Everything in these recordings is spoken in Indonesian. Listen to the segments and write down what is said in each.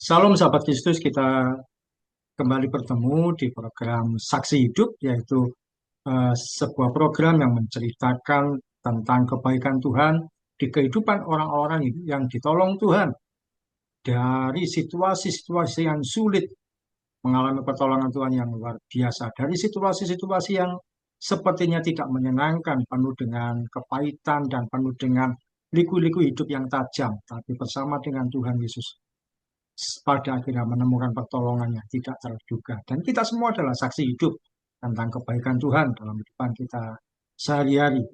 Salam sahabat Kristus, kita kembali bertemu di program Saksi Hidup, yaitu sebuah program yang menceritakan tentang kebaikan Tuhan di kehidupan orang-orang yang ditolong Tuhan dari situasi-situasi yang sulit, mengalami pertolongan Tuhan yang luar biasa, dari situasi-situasi yang sepertinya tidak menyenangkan, penuh dengan kepahitan dan penuh dengan liku-liku hidup yang tajam, tapi bersama dengan Tuhan Yesus pada akhirnya menemukan pertolongan yang tidak terduga. Dan kita semua adalah saksi hidup tentang kebaikan Tuhan dalam kehidupan kita sehari-hari.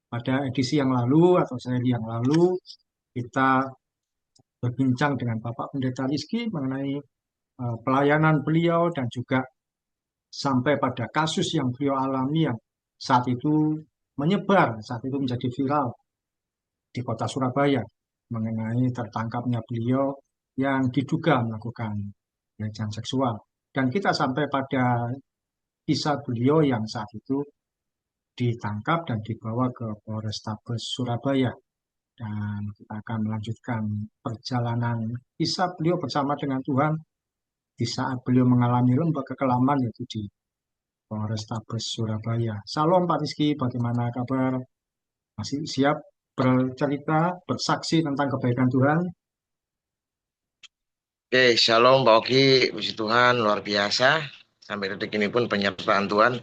Pada edisi yang lalu atau seri yang lalu, kita berbincang dengan Bapak Pendeta Rizky mengenai pelayanan beliau dan juga sampai pada kasus yang beliau alami yang saat itu menyebar, saat itu menjadi viral di kota Surabaya mengenai tertangkapnya beliau yang diduga melakukan pelecehan seksual. Dan kita sampai pada kisah beliau yang saat itu ditangkap dan dibawa ke Polrestabes Surabaya. Dan kita akan melanjutkan perjalanan kisah beliau bersama dengan Tuhan di saat beliau mengalami lembah kekelaman yaitu di Polrestabes Surabaya. Salam Pak Rizky, bagaimana kabar? Masih siap bercerita, bersaksi tentang kebaikan Tuhan? Oke, Shalom Pak Oki, puji Tuhan luar biasa. Sampai detik ini pun penyertaan Tuhan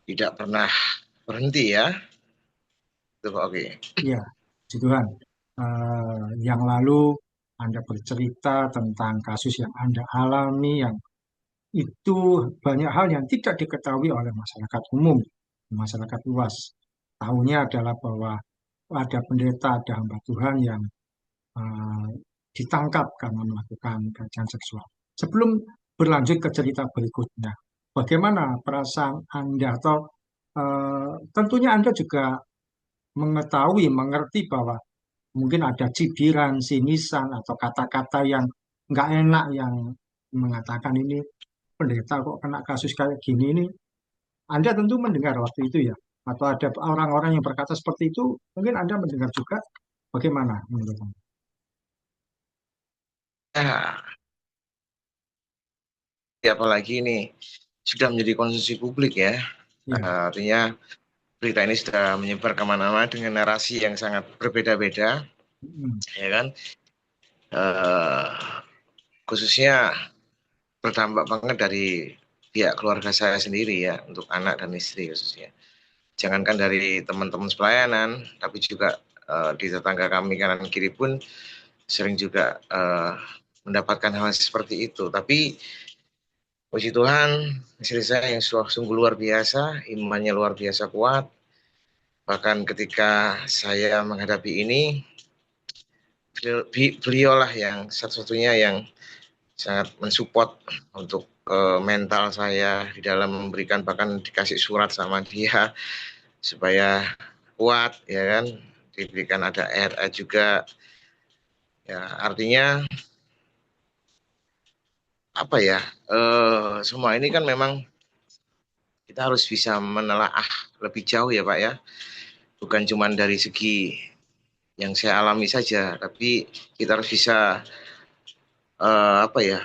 tidak pernah berhenti ya, itu Pak Oki. Ya, puji Tuhan. Yang lalu Anda bercerita tentang kasus yang Anda alami yang itu banyak hal yang tidak diketahui oleh masyarakat umum, masyarakat luas. Tahunya adalah bahwa ada pendeta, ada hamba Tuhan yang eh, ditangkap karena melakukan pelecehan seksual. Sebelum berlanjut ke cerita berikutnya, bagaimana perasaan Anda atau tentunya Anda juga mengetahui, mengerti bahwa mungkin ada cibiran, simisan, atau kata-kata yang nggak enak yang mengatakan ini pendeta kok kena kasus kayak gini ini. Anda tentu mendengar waktu itu ya. Atau ada orang-orang yang berkata seperti itu, mungkin Anda mendengar juga. Bagaimana menurut Anda? Ya, apalagi ini sudah menjadi konsumsi publik ya. Ya, Artinya berita ini sudah menyebar kemana-mana dengan narasi yang sangat berbeda-beda, mm, ya kan? Eh, Khususnya berdampak banget dari pihak keluarga saya sendiri ya, untuk anak dan istri khususnya. Jangankan dari teman-teman pelayanan, tapi juga di tetangga kami kanan kiri pun sering juga mendapatkan hal seperti itu. Tapi puji Tuhan, istri saya yang sungguh luar biasa, imannya luar biasa kuat. Bahkan ketika saya menghadapi ini, beliaulah yang satu-satunya yang sangat mensupport untuk mental saya di dalam memberikan, bahkan dikasih surat sama dia supaya kuat, ya kan, diberikan ada ayat-ayat juga, ya artinya apa ya, semua ini kan memang kita harus bisa menelaah lebih jauh ya Pak ya, bukan cuma dari segi yang saya alami saja, tapi kita harus bisa apa ya,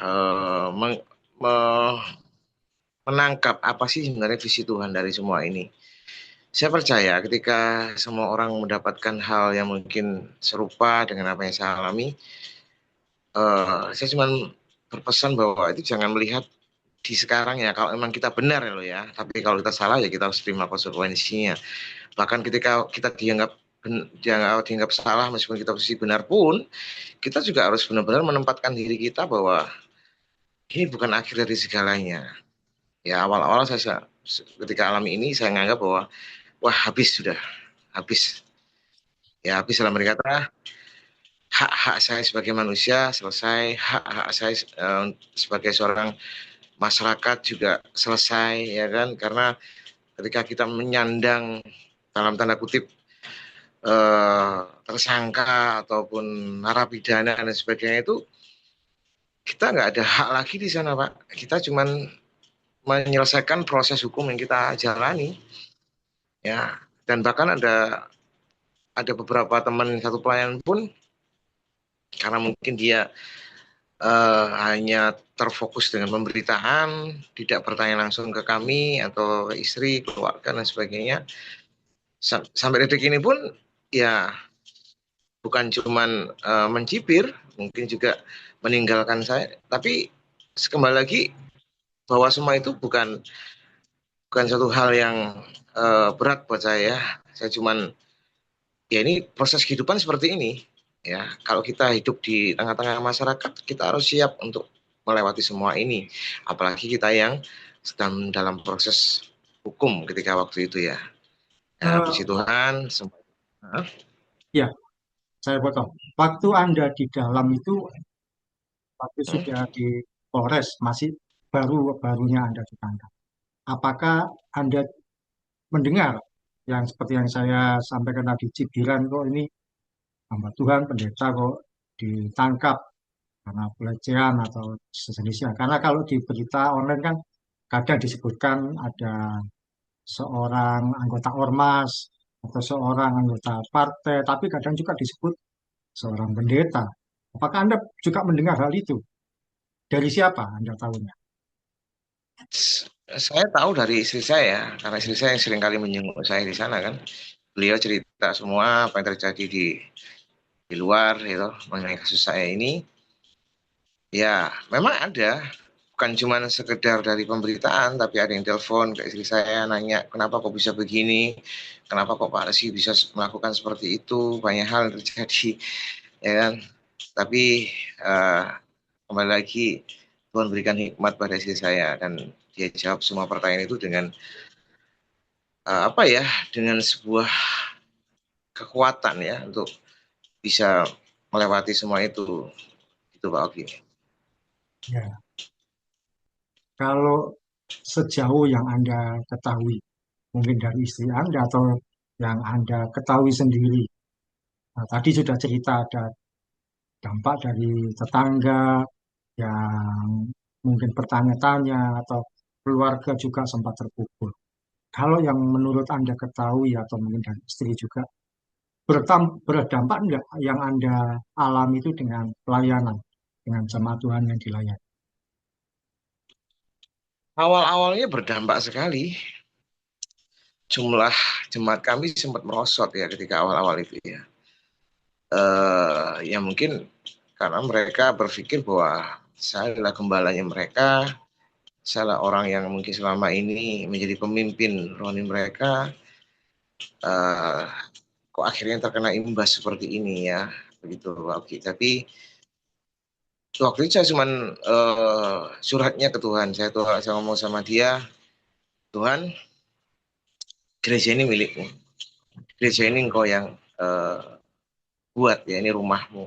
menangkap apa sih sebenarnya visi Tuhan dari semua ini. Saya percaya ketika semua orang mendapatkan hal yang mungkin serupa dengan apa yang saya alami, saya cuma berpesan bahwa itu jangan melihat di sekarang ya, kalau memang kita benar ya loh ya, tapi kalau kita salah ya kita harus terima konsekuensinya. Bahkan ketika kita dianggap salah meskipun kita posisi benar pun, kita juga harus benar-benar menempatkan diri kita bahwa ini bukan akhir dari segalanya. Ya awal-awal saya ketika alami ini saya menganggap bahwa wah habis sudah, habis, ya habis dalam berkata hak-hak saya sebagai manusia selesai, hak-hak saya sebagai seorang masyarakat juga selesai, ya kan, karena ketika kita menyandang dalam tanda kutip tersangka ataupun narapidana dan sebagainya itu, kita nggak ada hak lagi di sana Pak, kita cuman menyelesaikan proses hukum yang kita jalani ya. Dan bahkan ada beberapa teman satu pelayanan pun, karena mungkin dia hanya terfokus dengan pemberitaan, tidak bertanya langsung ke kami atau ke istri, keluarga dan sebagainya. Sampai detik ini pun ya bukan cuman mencibir, mungkin juga meninggalkan saya. Tapi kembali lagi bahwa semua itu bukan satu hal yang berat buat saya. Saya cuman ya ini proses kehidupan seperti ini. Ya, kalau kita hidup di tengah-tengah masyarakat, kita harus siap untuk melewati semua ini. Apalagi kita yang sedang dalam proses hukum ketika waktu itu ya. Ya, puji Eh, Tuhan. Semua. ya, saya potong. Waktu Anda di dalam itu, waktu sudah di Polres, masih barunya Anda ditangkap. Apakah Anda mendengar yang seperti yang saya sampaikan tadi, cibiran kok ini hamba Tuhan, pendeta kok ditangkap karena pelecehan atau sejenisnya. Karena kalau di berita online kan kadang disebutkan ada seorang anggota ormas atau seorang anggota partai, tapi kadang juga disebut seorang pendeta. Apakah Anda juga mendengar hal itu? Dari siapa Anda tahunya? Saya tahu dari istri saya, karena istri saya yang sering kali menyenguk saya di sana kan. Beliau cerita semua apa yang terjadi di luar itu mengenai kasus saya ini. Ya, memang ada. Bukan cuma sekedar dari pemberitaan, tapi ada yang telepon ke istri saya nanya, kenapa kok bisa begini? Kenapa kok Pak Resi bisa melakukan seperti itu? Banyak hal yang terjadi, ya kan? Tapi uh, kembali lagi, Tuhan berikan hikmat pada istri saya dan dia jawab semua pertanyaan itu dengan apa ya? Dengan sebuah kekuatan ya untuk bisa melewati semua itu. Itu Pak Oki. Ya, kalau sejauh yang Anda ketahui, mungkin dari istri Anda atau yang Anda ketahui sendiri. Nah, tadi sudah cerita ada dampak dari tetangga yang mungkin bertanya-tanya atau keluarga juga sempat terpukul. Kalau yang menurut Anda ketahui atau mungkin dari istri juga, berdampak enggak yang Anda alami itu dengan pelayanan, dengan jemaat Tuhan yang dilayani? Awal-awalnya berdampak sekali. Jumlah jemaat kami sempat merosot ya ketika awal-awal itu ya. Ya mungkin karena mereka berpikir bahwa saya adalah gembalanya mereka, saya adalah orang yang mungkin selama ini menjadi pemimpin rohani mereka. Uh, Kok akhirnya terkena imbas seperti ini ya, begitu. Oke, tapi waktu itu saya cuman suratnya ke Tuhan. Saya ngomong sama dia, Tuhan, gereja ini milikmu. Gereja ini engkau yang buat ya, ini rumahmu.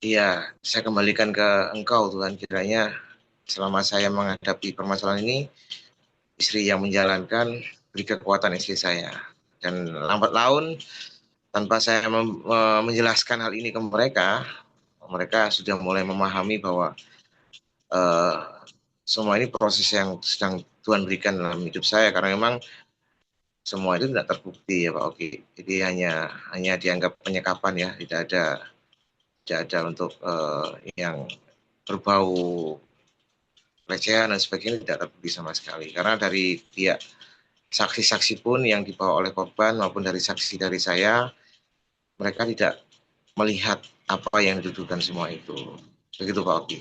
Iya, saya kembalikan ke engkau Tuhan, kiranya selama saya menghadapi permasalahan ini, istri yang menjalankan, beri kekuatan istri saya. Dan lambat laun, tanpa saya menjelaskan hal ini ke mereka, mereka sudah mulai memahami bahwa uh, semua ini proses yang sedang Tuhan berikan dalam hidup saya, karena memang semua itu tidak terbukti ya Pak Oki. Jadi hanya dianggap penyekapan ya, tidak ada untuk yang berbau pelecehan dan sebagainya tidak terbukti sama sekali. Karena dari pihak saksi-saksi pun yang dibawa oleh korban maupun dari saksi dari saya, mereka tidak melihat apa yang dituduhkan semua itu. Begitu Pak Oki.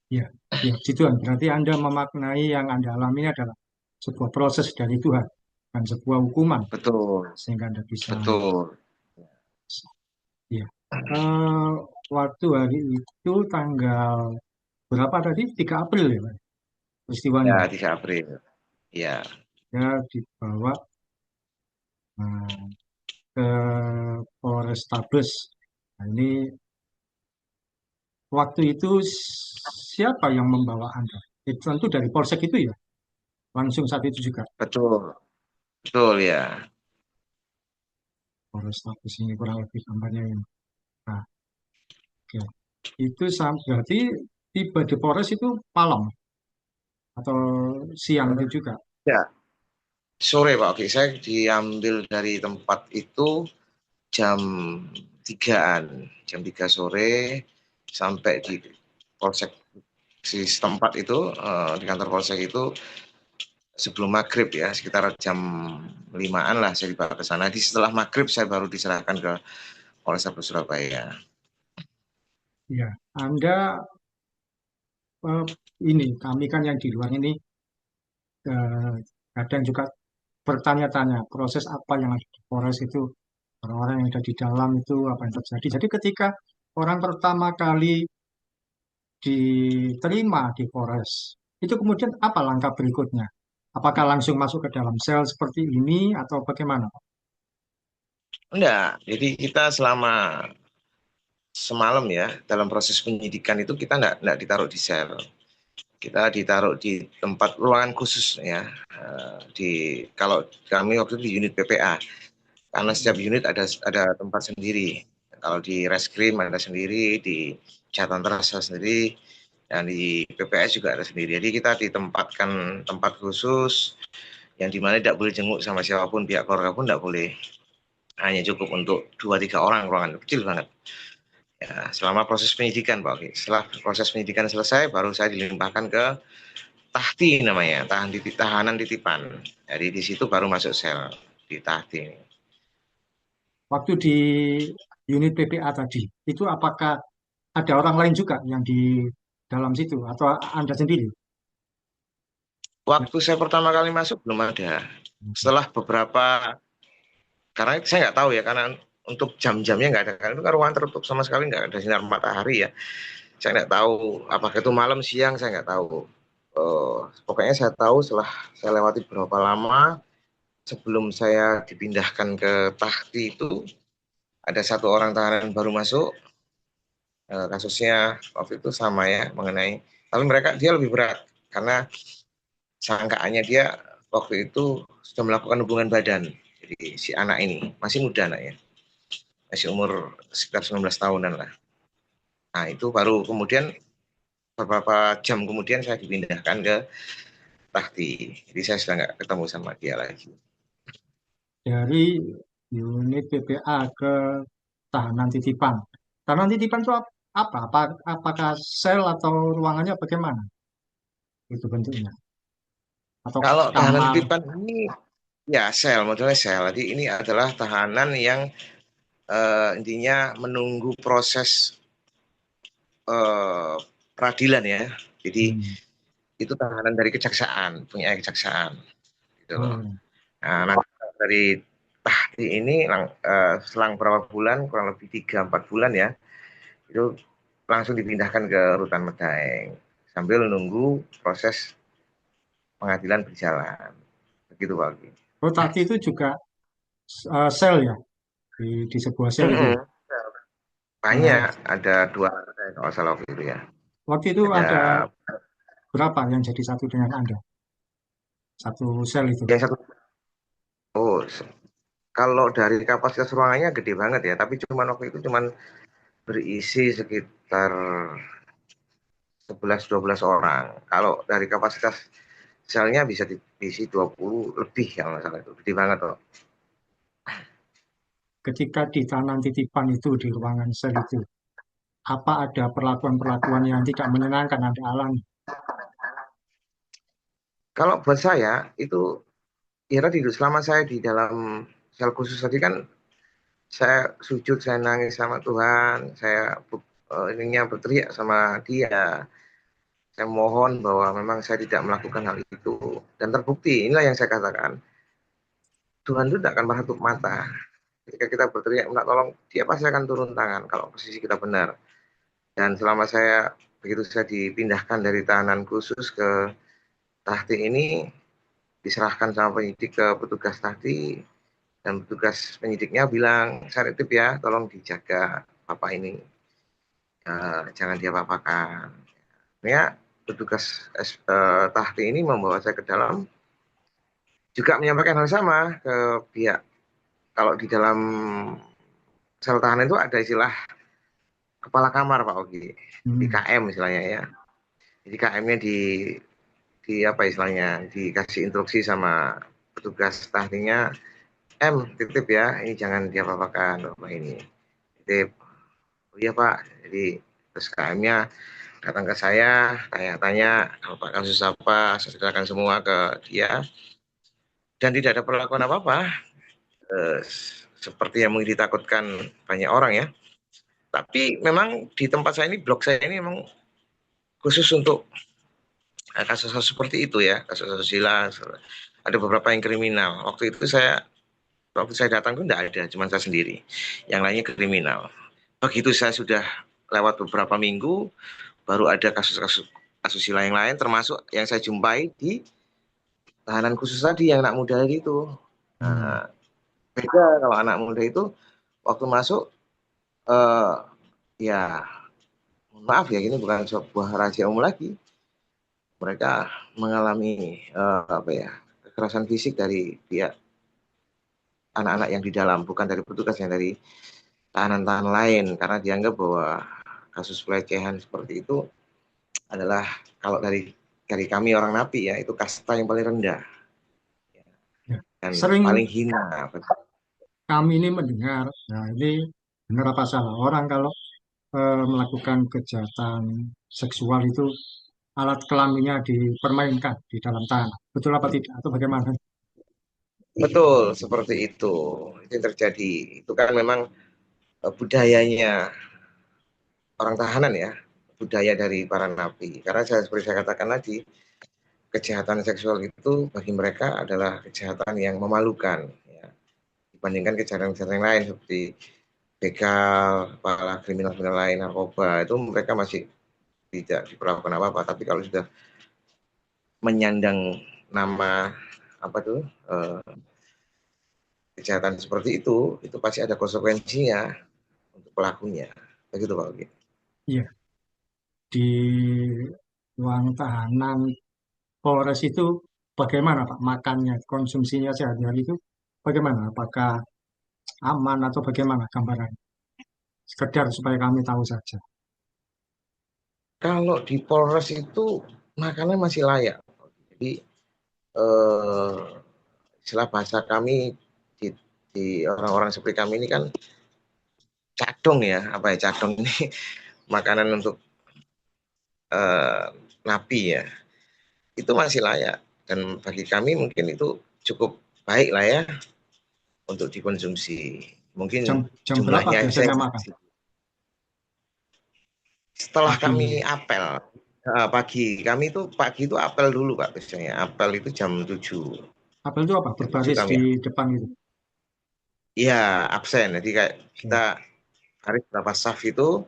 Ya, ya, puji Tuhan. Berarti Anda memaknai yang Anda alami adalah sebuah proses dari Tuhan dan sebuah hukuman Betul, sehingga Anda bisa. betul. Ya. Eh, waktu hari itu tanggal berapa tadi? 3 April ya, Pak, peristiwanya. Ya, 3 April. Ya, Ya, dibawa eh, ke Polrestabes. Nah, ini waktu itu siapa yang membawa Anda? Tentu dari Polsek itu ya, langsung saat itu juga. betul. Betul ya. Polrestabes ini kurang lebih gambarnya ini. Nah, oke. Itu berarti tiba di Polres itu malam atau siang itu juga. Ya, sore Pak Oki. Saya diambil dari tempat itu jam 3-an, jam 3 sore sampai di polsek si setempat itu, di kantor polsek itu sebelum maghrib ya, sekitar jam 5-an lah saya dibawa ke sana. Di setelah maghrib saya baru diserahkan ke Polrestabes Surabaya. Ya, Anda eh, ini kami kan yang di luar ini eh, kadang juga bertanya-tanya proses apa yang ada di Polres itu, orang-orang yang ada di dalam itu apa yang terjadi. Jadi ketika orang pertama kali diterima di Polres, itu kemudian apa langkah berikutnya? Apakah langsung masuk ke dalam sel seperti ini atau bagaimana, Pak? Enggak, jadi kita selama semalam ya, dalam proses penyidikan itu kita enggak ditaruh di sel. Kita ditaruh di tempat ruangan khusus ya. Di kalau kami waktu itu di unit PPA, karena setiap unit ada tempat sendiri. Kalau di reskrim ada sendiri, di Jatan Terasa sendiri, dan di PPS juga ada sendiri. Jadi kita ditempatkan tempat khusus yang dimana tidak boleh jenguk sama siapapun, pihak keluarga pun tidak boleh. Hanya cukup untuk 2-3 orang, ruangan kecil banget. Ya, selama proses penyidikan Pak Oki. Setelah proses penyidikan selesai, baru saya dilimpahkan ke tahti namanya, tahanan titipan. Jadi di situ baru masuk sel di tahti. Waktu di unit PPA tadi, itu apakah ada orang lain juga yang di dalam situ atau Anda sendiri? Waktu saya pertama kali masuk belum ada. Setelah beberapa, karena saya nggak tahu ya, karena untuk jam-jamnya nggak ada. Karena itu kan ruangan tertutup sama sekali, nggak ada sinar matahari ya. Saya nggak tahu apakah itu malam siang, saya nggak tahu. Pokoknya saya tahu setelah saya lewati berapa lama sebelum saya dipindahkan ke tahti itu, ada satu orang tahanan baru masuk. Kasusnya waktu itu sama ya, mengenai, tapi dia lebih berat karena sangkaannya dia waktu itu sudah melakukan hubungan badan. Jadi si anak ini masih muda anaknya, masih umur sekitar 19 tahunan lah. Nah itu baru kemudian beberapa jam kemudian saya dipindahkan ke tahti. Jadi saya sudah nggak ketemu sama dia lagi. Dari unit PPA ke tahanan titipan. Tahanan titipan itu apa? Apakah sel atau ruangannya bagaimana? Itu bentuknya. Atau Kalau tahanan kamar. titipan ini ya sel, modelnya sel. Jadi ini adalah tahanan yang intinya menunggu proses eh, peradilan ya. Jadi Hmm. itu tahanan dari kejaksaan, punya kejaksaan gitu loh. Oh, Nah, nanti dari tahti ini selang berapa bulan, kurang lebih 3-4 bulan ya, itu langsung dipindahkan ke rutan Medaeng sambil nunggu proses pengadilan berjalan. Begitu Pak Alki. oh tadi itu juga sel ya di sebuah sel itu. Mm-mm. Eh, Banyak, ada 2 kalau salah waktu itu ya. waktu itu Ada ada berapa yang jadi satu dengan Anda? Satu sel itu. yang satu. Oh, kalau dari kapasitas ruangannya gede banget ya, tapi cuman waktu itu cuman berisi sekitar 11-12 orang. Kalau dari kapasitas selnya bisa diisi 20 lebih ya masalah itu. Gede banget kok. Ketika di tahanan titipan itu di ruangan sel itu, apa ada perlakuan-perlakuan yang tidak menyenangkan Anda alami? Kalau buat saya itu ya tadi selama saya di dalam sel khusus tadi kan saya sujud, saya nangis sama Tuhan, saya ininya berteriak sama Dia. Saya mohon bahwa memang saya tidak melakukan hal itu dan terbukti. Inilah yang saya katakan. Tuhan itu tidak akan pernah tutup mata. Ketika kita berteriak minta tolong, Dia pasti akan turun tangan kalau posisi kita benar. Dan selama saya begitu saya dipindahkan dari tahanan khusus ke tahti ini, diserahkan sama penyidik ke petugas tahti, dan petugas penyidiknya bilang, saya titip ya, tolong dijaga bapak ini, jangan diapa-apakan. Ya, petugas tahti ini membawa saya ke dalam, juga menyampaikan hal sama ke pihak. Kalau di dalam sel tahanan itu ada istilah kepala kamar Pak Ogi, di Hmm. KM istilahnya ya. Jadi KM-nya di apa istilahnya, dikasih instruksi sama petugas tahtinya, titip ya, ini jangan diapa-apakan bapak ini, titip. Oh iya Pak. Jadi terus KM-nya datang ke saya, tanya-tanya, kalau Pak kasus apa, saya ceritakan semua ke dia, dan tidak ada perlakuan apa-apa, eh, seperti yang mungkin ditakutkan banyak orang ya. Tapi memang di tempat saya ini, blok saya ini memang khusus untuk kasus-kasus seperti itu ya, kasus-kasus sila, ada beberapa yang kriminal. Waktu saya datang itu tidak ada, cuma saya sendiri. Yang lainnya kriminal. Begitu saya sudah lewat beberapa minggu, baru ada kasus-kasus asusila yang lain, termasuk yang saya jumpai di tahanan khusus tadi yang anak muda itu. Hmm. Nah, beda kalau anak muda itu waktu masuk, eh, ya maaf ya, ini bukan sebuah rahasia umum lagi. Mereka mengalami apa ya, kekerasan fisik dari pihak anak-anak yang di dalam, bukan dari petugas, yang dari tahanan-tahanan lain, karena dianggap bahwa kasus pelecehan seperti itu adalah, kalau dari kami orang Napi ya, itu kasta yang paling rendah Ya. dan paling Sering hina. kami ini mendengar, nah ini benar apa salah orang kalau melakukan kejahatan seksual itu alat kelaminnya dipermainkan di dalam tahanan. Betul apa tidak? Atau bagaimana? Betul, seperti itu. Itu yang terjadi. Itu kan memang budayanya orang tahanan ya, budaya dari para napi. Karena seperti saya katakan tadi, kejahatan seksual itu bagi mereka adalah kejahatan yang memalukan ya, dibandingkan kejahatan-kejahatan yang lain seperti begal, para kriminal-kriminal lain, narkoba, itu mereka masih tidak diperlakukan apa-apa. Tapi kalau sudah menyandang nama apa tuh, kejahatan seperti itu pasti ada konsekuensinya untuk pelakunya. Begitu Pak Ugi. Iya, di ruang tahanan Polres itu bagaimana Pak makannya, konsumsinya sehari-hari itu bagaimana? Apakah aman atau bagaimana gambaran? Sekedar supaya kami tahu saja. Kalau di Polres itu makannya masih layak. Jadi eh, istilah bahasa kami di, di orang-orang seperti kami ini kan cadong ya, apa ya, cadong ini makanan untuk eh, napi ya, itu masih layak, dan bagi kami mungkin itu cukup baik lah ya untuk dikonsumsi. Jam Mungkin jam berapa jumlahnya saya biasanya makan? setelah kami Pagi. apel, pagi itu apel dulu Pak, biasanya apel itu jam 7, Apel itu apa? jam 7 Berbaris kami di ya. depan itu. Iya, absen. Jadi kayak kita Oke. harus berapa staff itu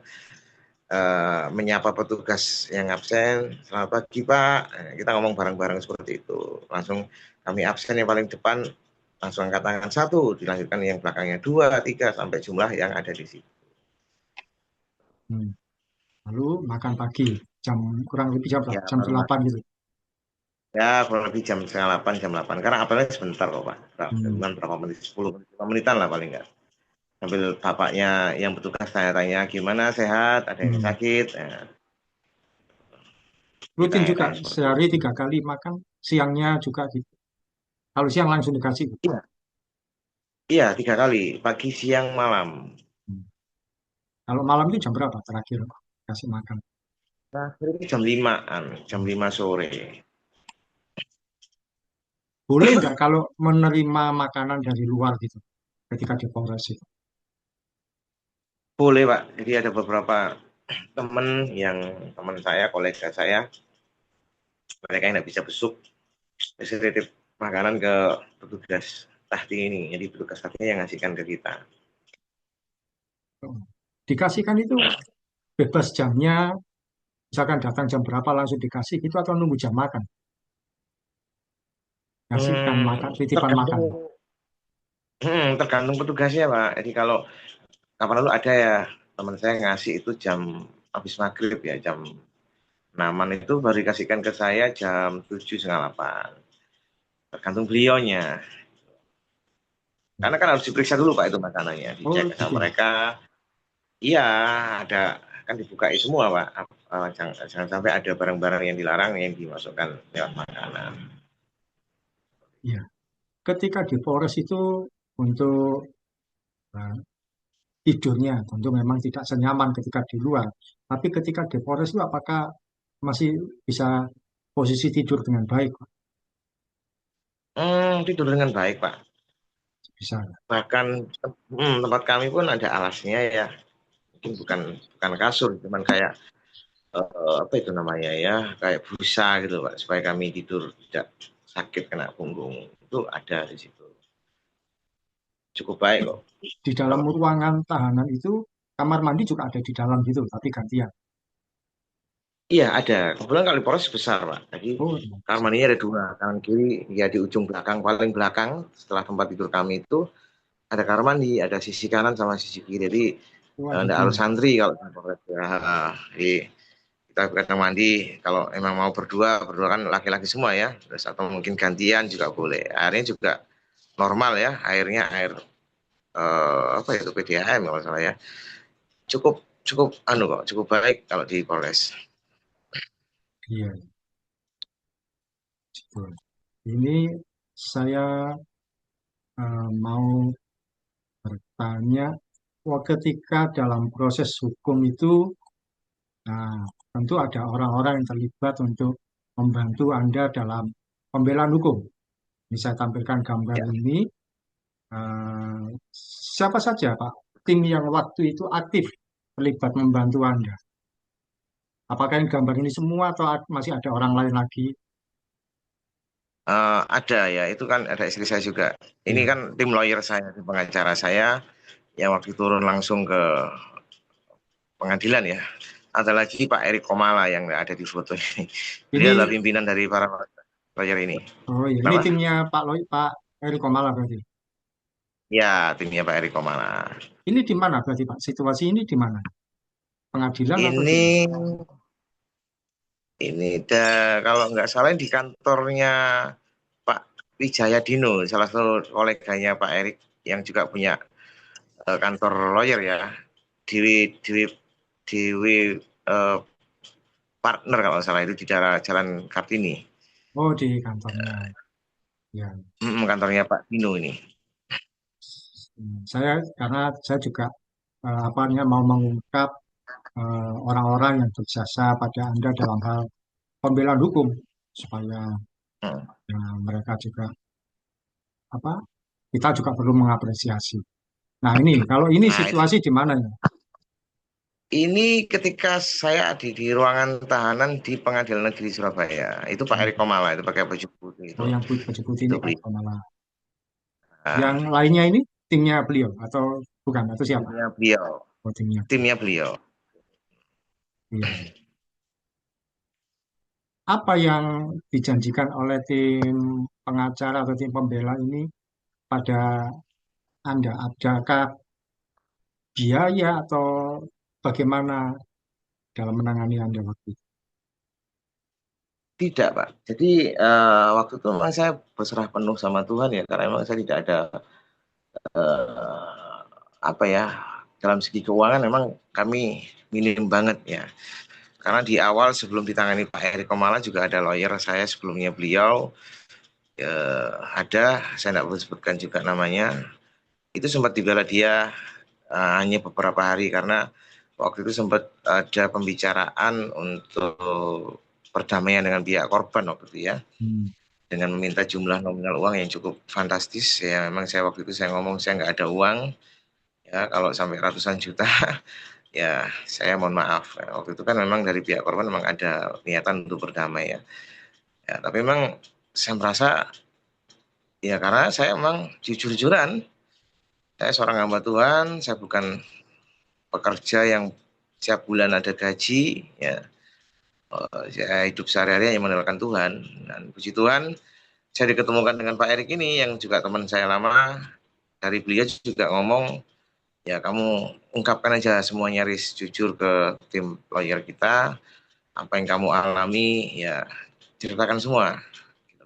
menyapa petugas yang absen, selamat pagi Pak. Kita ngomong bareng-bareng seperti itu. Langsung kami absen yang paling depan, langsung angkat tangan satu, dilanjutkan yang belakangnya dua, tiga, sampai jumlah yang ada di situ. Hmm. Lalu makan pagi jam kurang lebih jam berapa? Ya, Jam baru 8 gitu. ya kurang lebih jam 7:30, jam 8. Karena apelnya sebentar kok Pak. Hmm. Cuma berapa menit, 10 menit, 5 menitan lah paling enggak. Sambil bapaknya yang petugas tanya-tanya, gimana, sehat, ada yang Hmm. sakit, kita Rutin juga tanya seperti sehari itu. 3 kali makan, siangnya juga gitu. Kalau siang langsung dikasih gitu. Iya, iya 3 kali, pagi, siang, malam. Hmm. Kalau malam itu jam berapa terakhir kasih makan? Nah, itu jam 5 sore. Boleh nggak kalau menerima makanan dari luar gitu ketika di Polres itu? Boleh, Pak. Jadi ada beberapa teman teman saya, kolega saya, mereka yang tidak bisa besuk, bisa titip makanan ke petugas tahti ini. Jadi petugas tahti yang ngasihkan ke kita. Dikasihkan itu bebas jamnya, misalkan datang jam berapa langsung dikasih gitu atau nunggu jam makan? Kasihkan makan, titipan makan. Tergantung, tergantung petugasnya, Pak. Jadi kalau kapan lalu ada ya teman saya ngasih itu jam habis maghrib ya, jam 6 itu baru dikasihkan ke saya jam 7 setengah 8. Tergantung beliaunya. Karena kan harus diperiksa dulu Pak itu makanannya, Oh dicek sama gitu ya. mereka. Iya, ada, kan dibukai semua Pak. Jangan sampai ada barang-barang yang dilarang yang dimasukkan lewat makanan. Iya. Ketika di Polres itu untuk tidurnya. Tentu memang tidak senyaman ketika di luar. Tapi ketika di Polres itu apakah masih bisa posisi tidur dengan baik, Pak? Tidur dengan baik, Pak. Bisa. Bahkan tempat kami pun ada alasnya ya. Mungkin bukan bukan kasur, cuman kayak apa itu namanya ya, kayak busa gitu, Pak, supaya kami tidur tidak sakit kena punggung. Itu ada di situ. Cukup baik kok. Di dalam Kalau ruangan tahanan itu kamar mandi juga ada di dalam gitu, tapi gantian. iya ada. Kebetulan kalau di Polres besar, Pak. Jadi Oh, kamar mandinya ada dua, kanan kiri. Ya di ujung belakang paling belakang setelah tempat tidur kami itu ada kamar mandi, ada sisi kanan sama sisi kiri. Jadi oh ada nggak harus dua. santri kalau di Polres ya. Jadi kita kadang mandi kalau emang mau berdua, berdua kan laki-laki semua ya. Terus atau mungkin gantian juga boleh. Airnya juga normal ya, airnya air apa itu PDAM kalau salah ya. Cukup cukup anu kok, cukup baik kalau di Polres. Iya, betul. Ini saya mau bertanya, ketika dalam proses hukum itu, nah, tentu ada orang-orang yang terlibat untuk membantu Anda dalam pembelaan hukum. Ini saya tampilkan gambar Ya. ini. Eh, Siapa saja, Pak, tim yang waktu itu aktif terlibat membantu Anda? Apakah yang gambar ini semua atau masih ada orang lain lagi? Ada ya, itu kan ada istri saya juga. Ini Iya. kan tim lawyer saya, tim pengacara saya yang waktu turun langsung ke pengadilan ya. Ada lagi Pak Erik Komala yang ada di foto ini. Beliau adalah Ini, pimpinan dari para lawyer ini. oh iya, ini Kenapa? timnya Pak Eri Komala berarti. Ya, timnya Pak Erik Komala. Ini di mana berarti, Pak? Situasi ini di mana? Pengadilan atau di Ini mana? kalau nggak salah di kantornya Pak Wijaya Dino, salah satu koleganya Pak Erik yang juga punya kantor lawyer ya. Dewi Dewi Dewi eh, partner kalau nggak salah itu di Jalan Kartini. Oh, di kantornya. Ya. Kantornya Pak Dino ini. Saya karena saya juga apa namanya mau mengungkap orang-orang yang berjasa pada Anda dalam hal pembelaan hukum supaya Hmm. mereka juga apa kita juga perlu mengapresiasi. Nah ini kalau ini Nah itu situasi di mana ya? ini ketika saya di ruangan tahanan di Pengadilan Negeri Surabaya. Itu Pak Erik Komala itu pakai baju putih Oh itu. yang baju putih Itu ini Pak beli. Komala. Yang Nah, lainnya ini timnya beliau atau bukan atau siapa? timnya beliau. Oh timnya beliau. Timnya beliau. Iya. Apa yang dijanjikan oleh tim pengacara atau tim pembela ini pada Anda? Adakah biaya atau bagaimana dalam menangani Anda waktu itu? Tidak, Pak. Jadi waktu itu memang saya berserah penuh sama Tuhan ya, karena memang saya tidak ada eh, apa ya, dalam segi keuangan memang kami minim banget ya. Karena di awal sebelum ditangani Pak Eri Komala juga ada lawyer saya sebelumnya beliau ada, saya tidak perlu sebutkan juga namanya. Itu sempat dibela dia hanya beberapa hari karena waktu itu sempat ada pembicaraan untuk perdamaian dengan pihak korban waktu itu ya. Hmm. Dengan meminta jumlah nominal uang yang cukup fantastis ya, memang saya waktu itu saya ngomong saya nggak ada uang ya, kalau sampai ratusan juta ya saya mohon maaf ya. Waktu itu kan memang dari pihak korban memang ada niatan untuk berdamai ya, ya tapi memang saya merasa ya karena saya memang jujur-jujuran saya seorang hamba Tuhan, saya bukan pekerja yang setiap bulan ada gaji ya. Saya hidup sehari-hari yang mengandalkan Tuhan, dan puji Tuhan saya diketemukan dengan Pak Erik ini yang juga teman saya lama. Dari beliau juga ngomong, ya kamu ungkapkan aja semuanya Riz, jujur ke tim lawyer kita, apa yang kamu alami, ya ceritakan semua.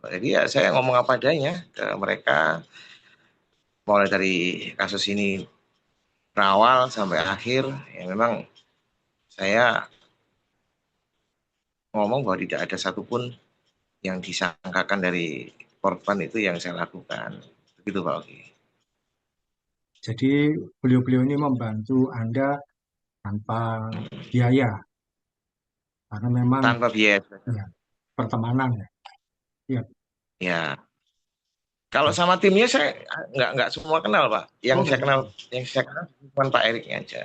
Jadi ya saya ngomong apa adanya ke mereka, mulai dari kasus ini berawal sampai akhir, ya memang saya ngomong bahwa tidak ada satupun yang disangkakan dari korban itu yang saya lakukan. Begitu Pak Oki. Jadi beliau-beliau ini membantu Anda tanpa biaya, karena memang Tanpa biaya. ya pertemanan ya. Ya. Ya. Kalau sama timnya saya nggak semua kenal Pak. Oh, nggak semua. Yang saya kenal cuma Pak Eriknya aja.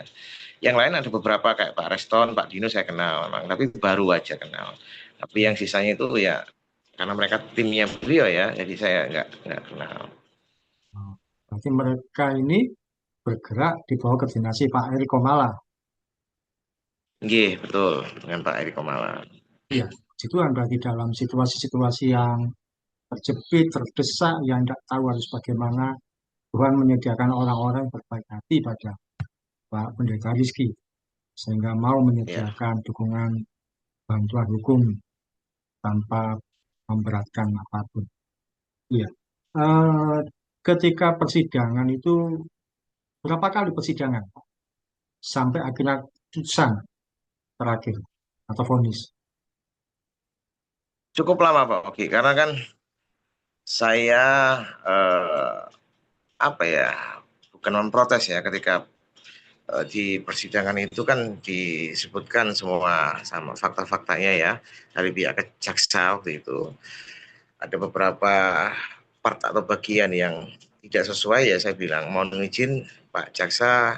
Yang lain ada beberapa kayak Pak Reston, Pak Dino saya kenal memang, tapi baru aja kenal. Tapi yang sisanya itu ya karena mereka timnya beliau ya, jadi saya nggak kenal. Oh, berarti mereka ini bergerak di bawah koordinasi Pak Eri Komala. Nggih, betul dengan Pak Erik Komala. Iya, itu kan berarti dalam situasi-situasi yang terjepit, terdesak, yang tidak tahu harus bagaimana, Tuhan menyediakan orang-orang yang berbaik hati pada Pak Pendeta Rizky, sehingga mau Ya. menyediakan dukungan bantuan hukum tanpa memberatkan apapun. Iya. Eh, ketika persidangan itu, berapa kali persidangan sampai akhirnya putusan terakhir atau vonis? Cukup lama Pak Oki, karena kan saya eh, apa ya, bukan memprotes ya ketika di persidangan itu kan disebutkan semua sama fakta-faktanya ya dari pihak jaksa waktu itu. Ada beberapa part atau bagian yang tidak sesuai ya saya bilang mohon izin Pak Jaksa,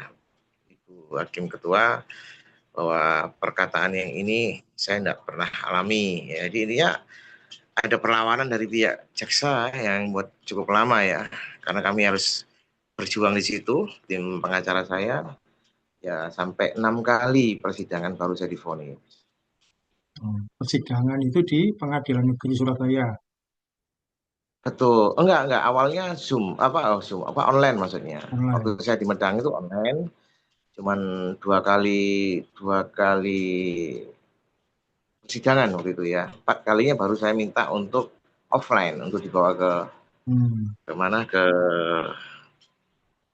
Ibu Hakim Ketua bahwa perkataan yang ini saya tidak pernah alami. Ya, jadi intinya ada perlawanan dari pihak jaksa yang buat cukup lama ya, karena kami harus berjuang di situ tim pengacara saya ya sampai 6 kali persidangan baru saya divonis. Persidangan itu di Pengadilan Negeri Surabaya Betul, enggak awalnya Zoom apa online maksudnya. Waktu online. saya di Medang itu online, cuman dua kali persidangan waktu itu ya. 4 kalinya baru saya minta untuk offline untuk dibawa Hmm. ke mana ke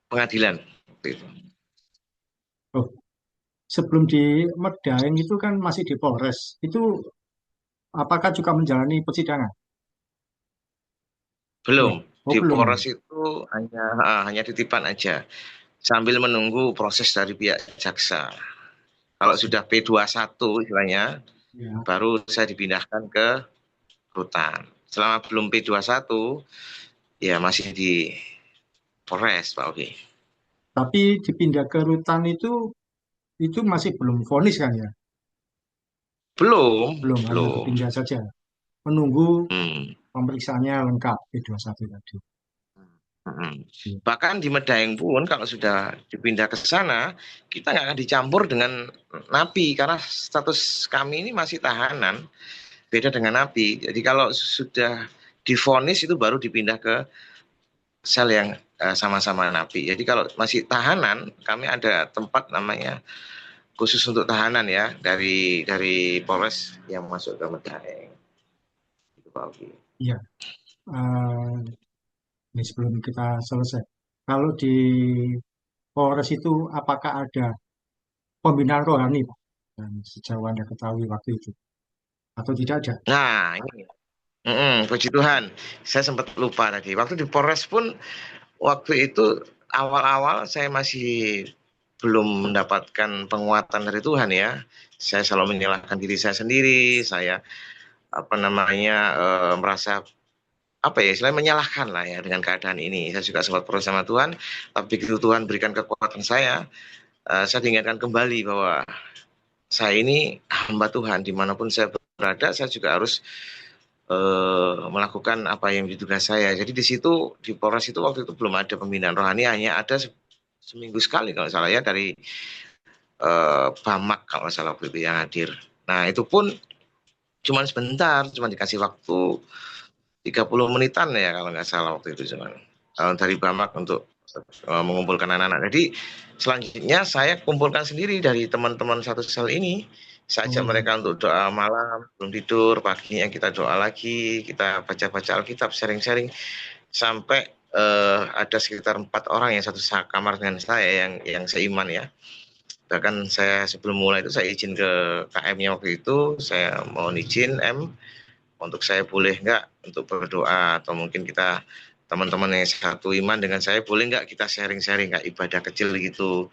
pengadilan waktu itu. Oh, sebelum di Medaeng itu kan masih di Polres. Itu apakah juga menjalani persidangan? Belum, Belum. Oh, di belum ya. Polres itu hanya titipan aja sambil menunggu proses dari pihak jaksa. Kalau sudah P21 istilahnya Ya. baru saya dipindahkan ke rutan. Selama belum P21 ya masih di Polres Pak Oki. Tapi dipindah ke rutan itu masih belum vonis kan ya? Belum, Belum, hanya belum. dipindah saja. Menunggu Hmm. pemeriksaannya lengkap P21 tadi. Hmm. Iya. Bahkan di Medaeng pun kalau sudah dipindah ke sana, kita nggak akan dicampur dengan napi karena status kami ini masih tahanan, beda dengan napi. Jadi kalau sudah divonis itu baru dipindah ke sel yang sama-sama napi. Jadi kalau masih tahanan, kami ada tempat namanya khusus untuk tahanan ya dari Polres yang masuk ke Medaeng. Itu Pak Oki. Iya. Eh, ini sebelum kita selesai. Kalau di Polres itu apakah ada pembinaan rohani, Pak? Dan sejauh Anda ketahui waktu itu. Atau tidak ada? Nah, ini puji Tuhan, saya sempat lupa tadi. Waktu di Polres pun, waktu itu awal-awal saya masih belum mendapatkan penguatan dari Tuhan ya. Saya selalu menyalahkan diri saya sendiri. Saya apa namanya merasa apa ya istilahnya menyalahkan lah ya dengan keadaan ini. Saya juga sempat proses sama Tuhan, tapi begitu Tuhan berikan kekuatan saya diingatkan kembali bahwa saya ini hamba Tuhan dimanapun saya berada, saya juga harus melakukan apa yang ditugas saya. Jadi di situ di Polres itu waktu itu belum ada pembinaan rohani, hanya ada seminggu sekali kalau salah ya dari Bamak kalau salah waktu itu yang hadir. Nah itu pun cuma sebentar, cuma dikasih waktu 30 menitan ya kalau nggak salah waktu itu cuman dari Bamak untuk mengumpulkan anak-anak. Jadi selanjutnya saya kumpulkan sendiri dari teman-teman satu sel ini. Saya ajak Oh, mereka untuk doa malam, belum tidur, paginya kita doa lagi, kita baca-baca Alkitab, sharing-sharing, sampai ada sekitar 4 orang yang satu kamar dengan saya yang seiman ya. Bahkan saya sebelum mulai itu saya izin ke KM-nya waktu itu, saya mohon izin M untuk saya boleh nggak untuk berdoa atau mungkin kita teman-teman yang satu iman dengan saya, boleh nggak kita sharing-sharing kayak ibadah kecil gitu.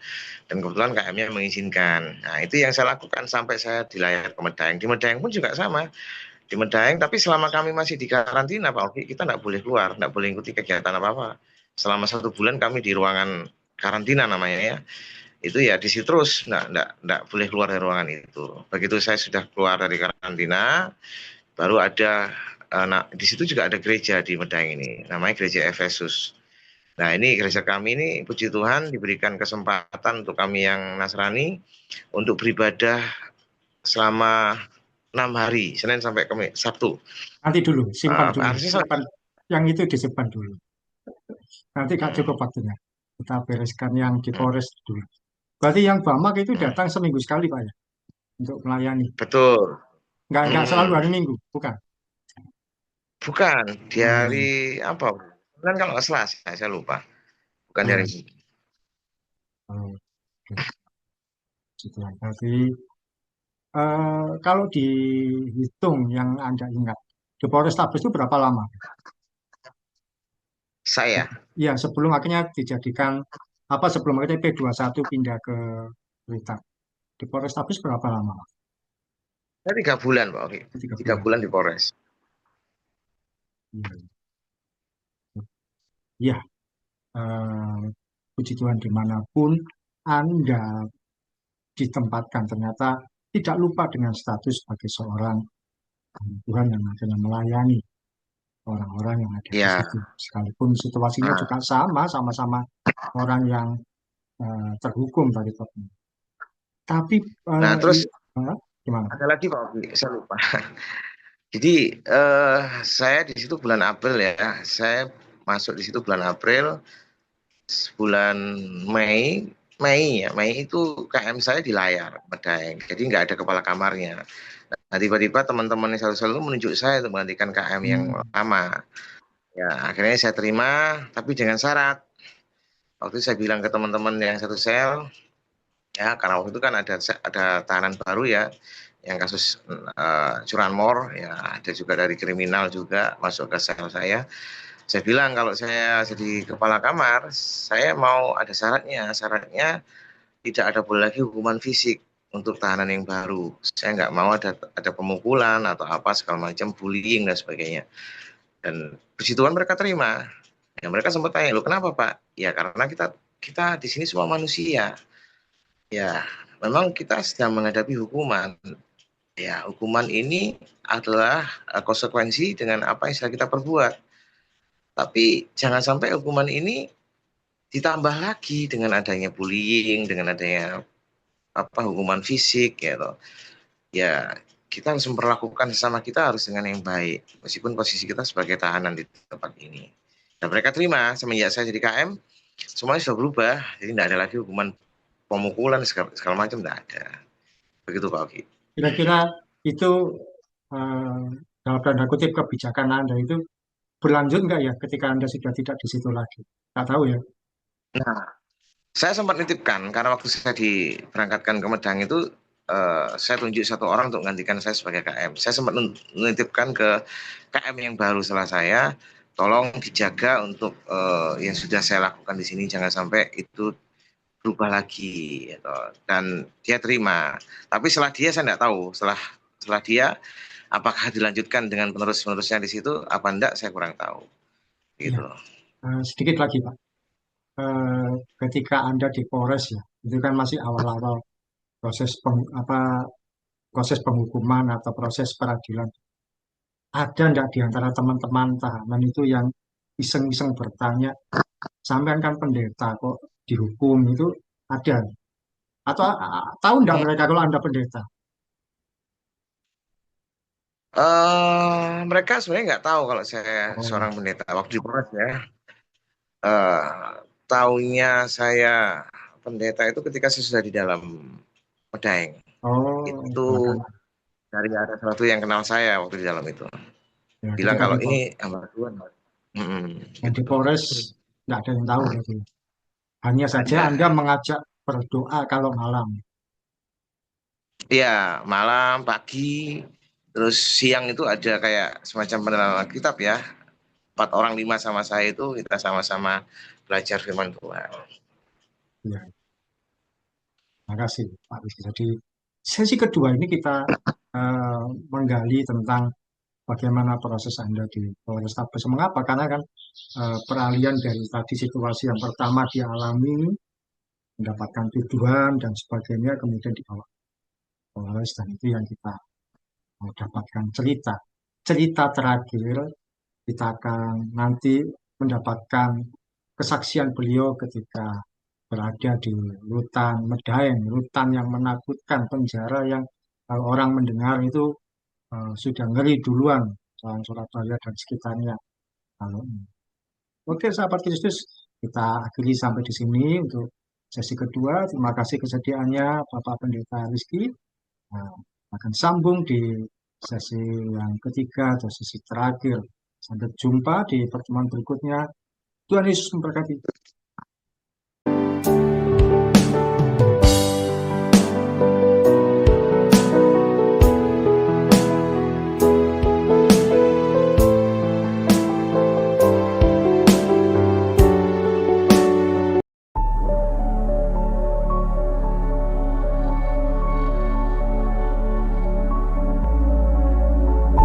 Dan kebetulan KM-nya mengizinkan. Nah, itu yang saya lakukan sampai saya dilayar ke Medaeng. Di Medaeng pun juga sama. Di Medaeng, tapi selama kami masih di karantina, Pak Oki, kita nggak boleh keluar, nggak boleh ikuti kegiatan apa-apa. Selama 1 bulan kami di ruangan karantina namanya ya. Itu ya di situ terus, nggak boleh keluar dari ruangan itu. Begitu saya sudah keluar dari karantina, baru ada nah, di situ juga ada gereja di Medaeng ini, namanya Gereja Efesus. Nah, ini gereja kami ini, puji Tuhan, diberikan kesempatan untuk kami yang Nasrani untuk beribadah selama 6 hari, Senin sampai Kamis, Sabtu. Nanti dulu, simpan dulu, Artinya simpan. Yang itu disimpan dulu. Nanti gak cukup waktunya. Kita bereskan yang di Polres dulu. Berarti yang Bamak itu datang seminggu sekali, Pak ya, untuk melayani. betul. Nggak selalu Hmm, hari Minggu, bukan? bukan di hari Hmm. apa? Kan kalau nggak Selasa, saya lupa. Bukan di Ya, hari oh, gitu. Berarti kalau dihitung yang Anda ingat, di Polrestabes itu berapa lama? saya. Ya, sebelum akhirnya dijadikan apa sebelum akhirnya P21 pindah ke Blitar. Di Polrestabes berapa lama, Pak? Saya 3 bulan, Pak Oki. 3 bulan. 3 bulan di Polres. Hmm. Ya, eh, puji Tuhan dimanapun Anda ditempatkan ternyata tidak lupa dengan status sebagai seorang Tuhan yang akhirnya melayani orang-orang yang ada di Ya. situ. Sekalipun situasinya juga Nah, sama, sama-sama orang yang terhukum tadi Pak. Tapi nah terus gimana? ada lagi Pak Oki, saya lupa. Jadi saya di situ bulan April ya. Saya masuk di situ bulan April, bulan Mei, Mei itu KM saya di layar Medaeng. Jadi nggak ada kepala kamarnya. Nah, tiba-tiba teman-teman yang selalu menunjuk saya untuk menggantikan KM yang Hmm, lama. Ya, akhirnya saya terima, tapi dengan syarat. Waktu itu saya bilang ke teman-teman yang satu sel, ya karena waktu itu kan ada tahanan baru ya, yang kasus curanmor, ya ada juga dari kriminal juga masuk ke sel saya. Saya bilang kalau saya jadi kepala kamar, saya mau ada syaratnya. Syaratnya tidak ada boleh lagi hukuman fisik untuk tahanan yang baru. Saya nggak mau ada pemukulan atau apa segala macam, bullying dan sebagainya. Dan puji Tuhan mereka terima. Ya, mereka sempat tanya, lo kenapa Pak? Ya karena kita kita di sini semua manusia. Ya, memang kita sedang menghadapi hukuman. Ya, hukuman ini adalah konsekuensi dengan apa yang sudah kita perbuat. Tapi jangan sampai hukuman ini ditambah lagi dengan adanya bullying, dengan adanya apa hukuman fisik gitu. Ya, kita harus memperlakukan sesama kita harus dengan yang baik, meskipun posisi kita sebagai tahanan di tempat ini. Dan mereka terima semenjak saya jadi KM, semuanya sudah berubah, jadi tidak ada lagi hukuman pemukulan segala macam, tidak ada. Begitu Pak Oki. Kira-kira itu eh, dalam tanda kutip kebijakan Anda itu berlanjut nggak ya ketika Anda sudah tidak di situ lagi? Nggak tahu ya. Nah, saya sempat nitipkan karena waktu saya diberangkatkan ke Medang itu saya tunjuk satu orang untuk menggantikan saya sebagai KM. Saya sempat menitipkan ke KM yang baru setelah saya, tolong dijaga untuk yang sudah saya lakukan di sini jangan sampai itu berubah lagi gitu. Dan dia terima. Tapi setelah dia saya tidak tahu. Setelah dia apakah dilanjutkan dengan penerus-penerusnya di situ apa enggak saya kurang tahu. Ya, Gitu. sedikit lagi Pak. Eh, Ketika Anda di Polres ya, itu kan masih awal-awal apa proses penghukuman atau proses peradilan. Ada enggak di antara teman-teman tahanan itu yang iseng-iseng bertanya, sampean kan pendeta kok dihukum itu ada? Atau tahu enggak mereka kalau Anda pendeta? Mereka sebenarnya nggak tahu kalau saya Oh, seorang pendeta. Waktu di Polres ya, tahunya saya pendeta itu ketika saya sudah di dalam Medaeng. oh, Itu belakangan. dari ada satu yang kenal saya waktu di dalam itu. Ya, Bilang ketika kalau ini hamba Tuhan. Di Gitu. Polres nggak ada yang tahu berarti. Hanya saja Anda Ada. mengajak berdoa kalau malam. Iya, malam, pagi, terus siang itu ada kayak semacam pengenalan Alkitab ya. 4 orang 5 sama saya itu kita sama-sama belajar firman Tuhan. Ya, terima kasih Pak Rizky. Jadi sesi kedua ini kita eh, menggali tentang bagaimana proses Anda di Polrestabes. Mengapa? Karena kan peralihan dari tadi situasi yang pertama dialami, mendapatkan tuduhan dan sebagainya, kemudian dibawa ke Polres, dan itu yang kita mau dapatkan cerita. Cerita terakhir kita akan nanti mendapatkan kesaksian beliau ketika berada di Rutan Medaeng, rutan yang menakutkan, penjara yang kalau orang mendengar itu sudah ngeri duluan, soal Surabaya dan sekitarnya. Kalau Oke, sahabat Kristus, kita akhiri sampai di sini untuk sesi kedua. Terima kasih kesediaannya Bapak Pendeta Rizky. Nah, akan sambung di sesi yang ketiga atau sesi terakhir. Sampai jumpa di pertemuan berikutnya. Tuhan Yesus memberkati.